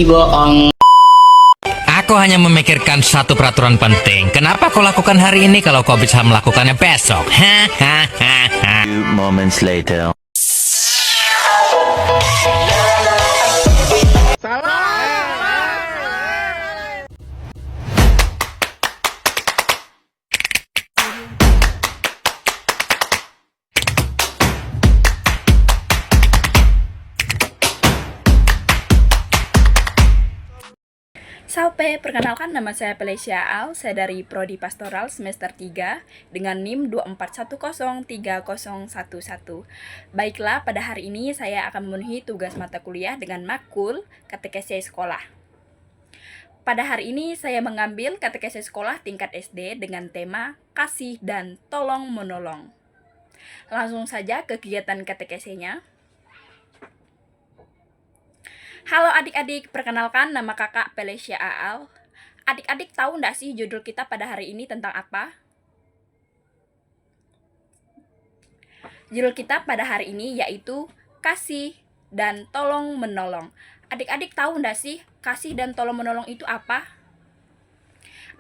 Ih, bohong. Aku hanya memikirkan satu peraturan penting. Kenapa kau lakukan hari ini kalau kau bisa melakukannya besok? Hahaha. Few moments later. Salpe, perkenalkan nama saya Felicia Al, saya dari Prodi Pastoral semester 3 dengan NIM 241030111. Baiklah, pada hari ini saya akan memenuhi tugas mata kuliah dengan makul katekesi sekolah. Pada hari ini saya mengambil katekesi sekolah tingkat SD dengan tema kasih dan tolong menolong. Langsung saja ke kegiatan katekesinya. Halo adik-adik, perkenalkan nama kakak Felicia Aal. Adik-adik tahu nggak sih judul kita pada hari ini tentang apa? Judul kita pada hari ini yaitu kasih dan tolong menolong. Adik-adik tahu nggak sih kasih dan tolong menolong itu apa?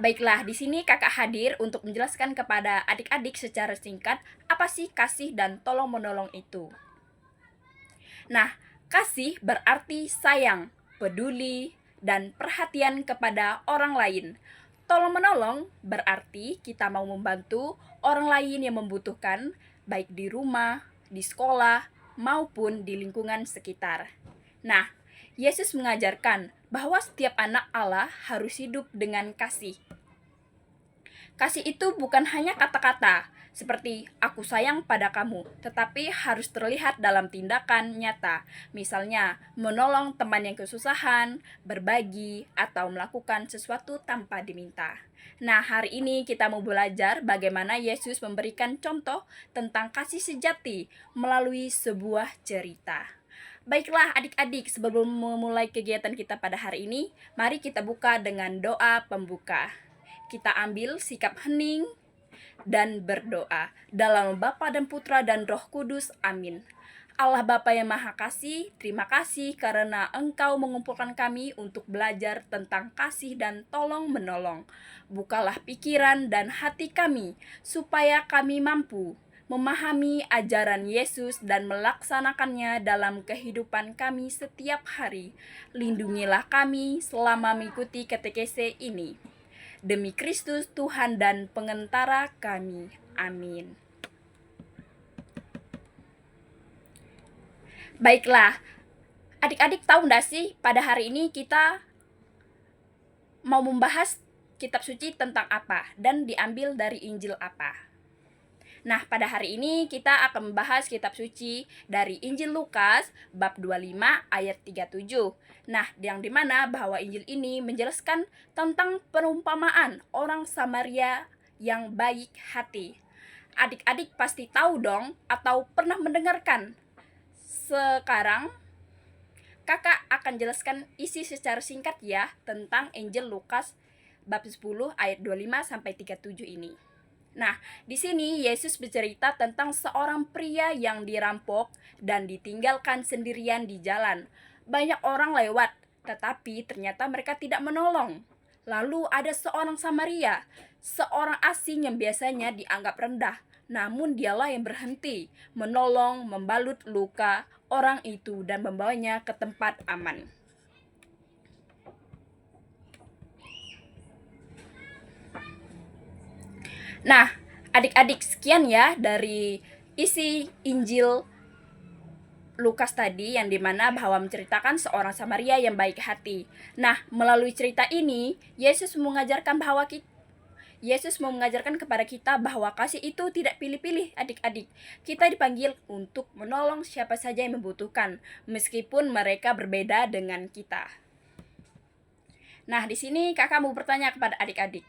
Baiklah, di sini kakak hadir untuk menjelaskan kepada adik-adik secara singkat apa sih kasih dan tolong menolong itu. Nah, kasih berarti sayang, peduli, dan perhatian kepada orang lain. Tolong-menolong berarti kita mau membantu orang lain yang membutuhkan, baik di rumah, di sekolah, maupun di lingkungan sekitar. Nah, Yesus mengajarkan bahwa setiap anak Allah harus hidup dengan kasih. Kasih itu bukan hanya kata-kata, seperti aku sayang pada kamu, tetapi harus terlihat dalam tindakan nyata. Misalnya, menolong teman yang kesusahan, berbagi, atau melakukan sesuatu tanpa diminta. Nah, hari ini kita mau belajar bagaimana Yesus memberikan contoh tentang kasih sejati melalui sebuah cerita. Baiklah adik-adik, sebelum memulai kegiatan kita pada hari ini, mari kita buka dengan doa pembuka. Kita ambil sikap hening dan berdoa dalam Bapa dan Putra dan Roh Kudus. Amin. Allah Bapa yang Maha Kasih, terima kasih karena Engkau mengumpulkan kami untuk belajar tentang kasih dan tolong menolong. Bukalah pikiran dan hati kami supaya kami mampu memahami ajaran Yesus dan melaksanakannya dalam kehidupan kami setiap hari. Lindungilah kami selama mengikuti katekese ini. Demi Kristus Tuhan dan pengentara kami. Amin. Baiklah, adik-adik tahu nggak sih pada hari ini kita mau membahas kitab suci tentang apa dan diambil dari Injil apa? Nah, pada hari ini kita akan membahas kitab suci dari Injil Lukas bab 25 ayat 37. Nah, yang dimana bahwa Injil ini menjelaskan tentang perumpamaan orang Samaria yang baik hati. Adik-adik pasti tahu dong atau pernah mendengarkan. Sekarang kakak akan jelaskan isi secara singkat ya tentang Injil Lukas bab 10 ayat 25 sampai 37 ini. Nah, di sini Yesus bercerita tentang seorang pria yang dirampok dan ditinggalkan sendirian di jalan. Banyak orang lewat, tetapi ternyata mereka tidak menolong. Lalu ada seorang Samaria, seorang asing yang biasanya dianggap rendah, namun dialah yang berhenti, menolong, membalut luka orang itu dan membawanya ke tempat aman. Nah, adik-adik sekian ya dari isi Injil Lukas tadi yang dimana bahwa menceritakan seorang Samaria yang baik hati. Nah, melalui cerita ini, Yesus mengajarkan kepada kita bahwa kasih itu tidak pilih-pilih adik-adik. Kita dipanggil untuk menolong siapa saja yang membutuhkan, meskipun mereka berbeda dengan kita. Nah, di sini kakak mau bertanya kepada adik-adik.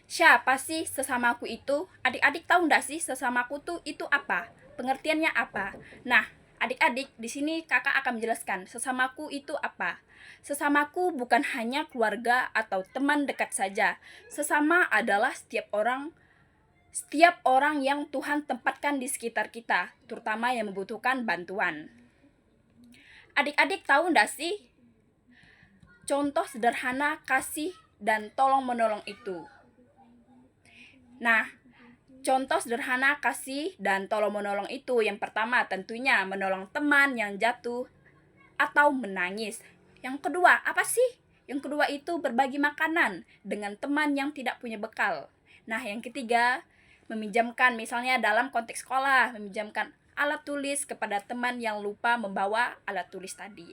Siapa sih sesamaku itu? Adik-adik tahu nggak sih sesamaku tuh itu apa? Pengertiannya apa? Nah, adik-adik, di sini kakak akan menjelaskan sesamaku itu apa. Sesamaku bukan hanya keluarga atau teman dekat saja. Sesama adalah setiap orang yang Tuhan tempatkan di sekitar kita, terutama yang membutuhkan bantuan. Adik-adik tahu ndak sih contoh sederhana kasih dan tolong menolong itu? Nah, contoh sederhana kasih dan tolong menolong itu yang pertama tentunya menolong teman yang jatuh atau menangis. Yang kedua, apa sih? Yang kedua itu berbagi makanan dengan teman yang tidak punya bekal. Nah, yang ketiga, meminjamkan misalnya dalam konteks sekolah, meminjamkan alat tulis kepada teman yang lupa membawa alat tulis tadi.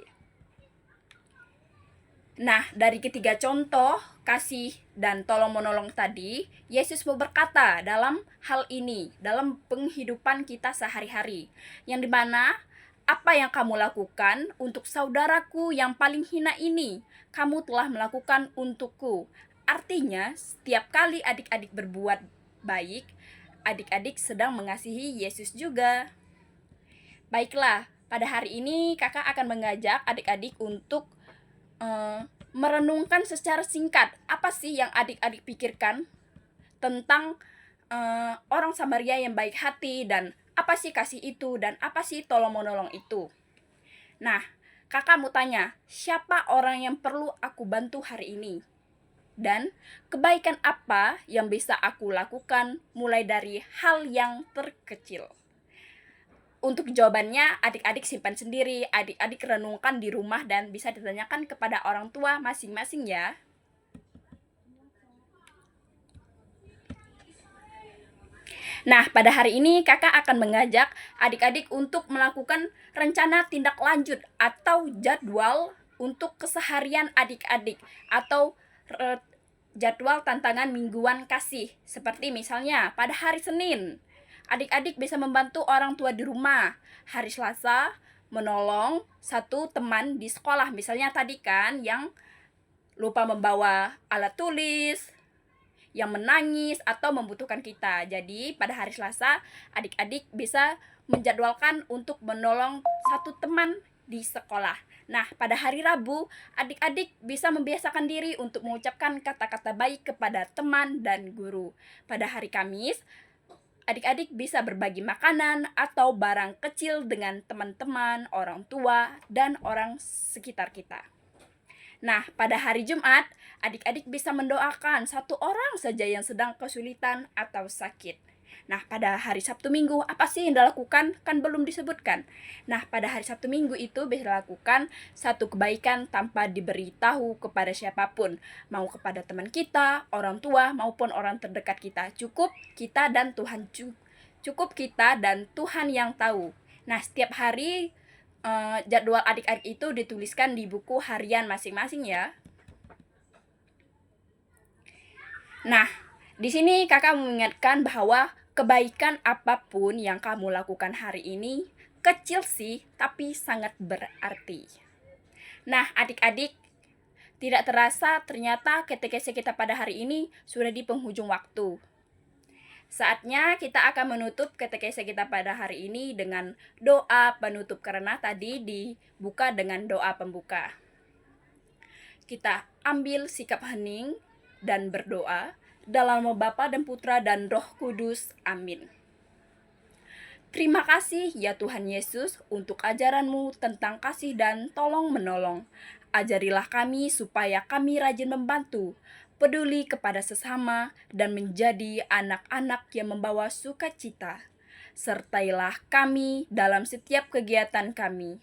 Nah, dari ketiga contoh kasih dan tolong menolong tadi, Yesus mau berkata dalam hal ini, dalam penghidupan kita sehari-hari, yang dimana apa yang kamu lakukan untuk saudaraku yang paling hina ini, kamu telah melakukan untukku. Artinya, setiap kali adik-adik berbuat baik, adik-adik sedang mengasihi Yesus juga. Baiklah, pada hari ini kakak akan mengajak adik-adik untuk merenungkan secara singkat apa sih yang adik-adik pikirkan tentang orang Samaria yang baik hati, dan apa sih kasih itu, dan apa sih tolong menolong itu. Nah, kakak mau tanya, siapa orang yang perlu aku bantu hari ini? Dan kebaikan apa yang bisa aku lakukan mulai dari hal yang terkecil? Untuk jawabannya, adik-adik simpan sendiri, adik-adik renungkan di rumah dan bisa ditanyakan kepada orang tua masing-masing ya. Nah, pada hari ini kakak akan mengajak adik-adik untuk melakukan rencana tindak lanjut atau jadwal untuk keseharian adik-adik, atau jadwal tantangan mingguan kasih. Seperti misalnya pada hari Senin, adik-adik bisa membantu orang tua di rumah. Hari Selasa, menolong satu teman di sekolah. Misalnya tadi kan yang lupa membawa alat tulis, yang menangis atau membutuhkan kita. Jadi pada hari Selasa, adik-adik bisa menjadwalkan untuk menolong satu teman di sekolah. Nah, pada hari Rabu, adik-adik bisa membiasakan diri untuk mengucapkan kata-kata baik kepada teman dan guru. Pada hari Kamis, adik-adik bisa berbagi makanan atau barang kecil dengan teman-teman, orang tua, dan orang sekitar kita. Nah, pada hari Jumat, adik-adik bisa mendoakan satu orang saja yang sedang kesulitan atau sakit. Nah, pada hari Sabtu Minggu, apa sih yang dilakukan? Kan belum disebutkan. Nah, pada hari Sabtu Minggu itu bisa dilakukan satu kebaikan tanpa diberitahu kepada siapapun. Mau kepada teman kita, orang tua, maupun orang terdekat kita. Cukup kita dan Tuhan yang tahu. Nah, setiap hari jadwal adik-adik itu dituliskan di buku harian masing-masing ya. Nah, di sini kakak mengingatkan bahwa kebaikan apapun yang kamu lakukan hari ini kecil sih, tapi sangat berarti. Nah, adik-adik, tidak terasa ternyata KTKC kita pada hari ini sudah di penghujung waktu. Saatnya kita akan menutup KTKC kita pada hari ini dengan doa penutup, karena tadi dibuka dengan doa pembuka. Kita ambil sikap hening dan berdoa dalam nama Bapa dan Putra dan Roh Kudus. Amin. Terima kasih ya Tuhan Yesus untuk ajaran-Mu tentang kasih dan tolong menolong. Ajarilah kami supaya kami rajin membantu, peduli kepada sesama, dan menjadi anak-anak yang membawa sukacita. Sertailah kami dalam setiap kegiatan kami,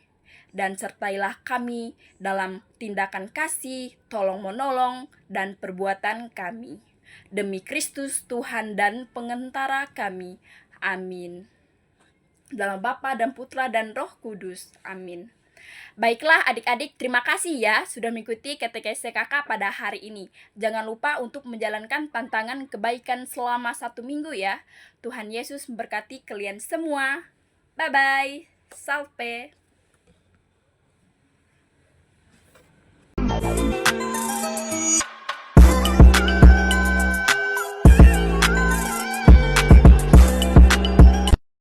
dan sertailah kami dalam tindakan kasih, tolong menolong, dan perbuatan kami. Demi Kristus Tuhan dan pengentara kami. Amin. Dalam Bapa dan Putra dan Roh Kudus. Amin. Baiklah adik-adik, terima kasih ya sudah mengikuti KTKC kakak pada hari ini. Jangan lupa untuk menjalankan tantangan kebaikan selama 1 minggu ya. Tuhan Yesus memberkati kalian semua. Bye-bye. Salve.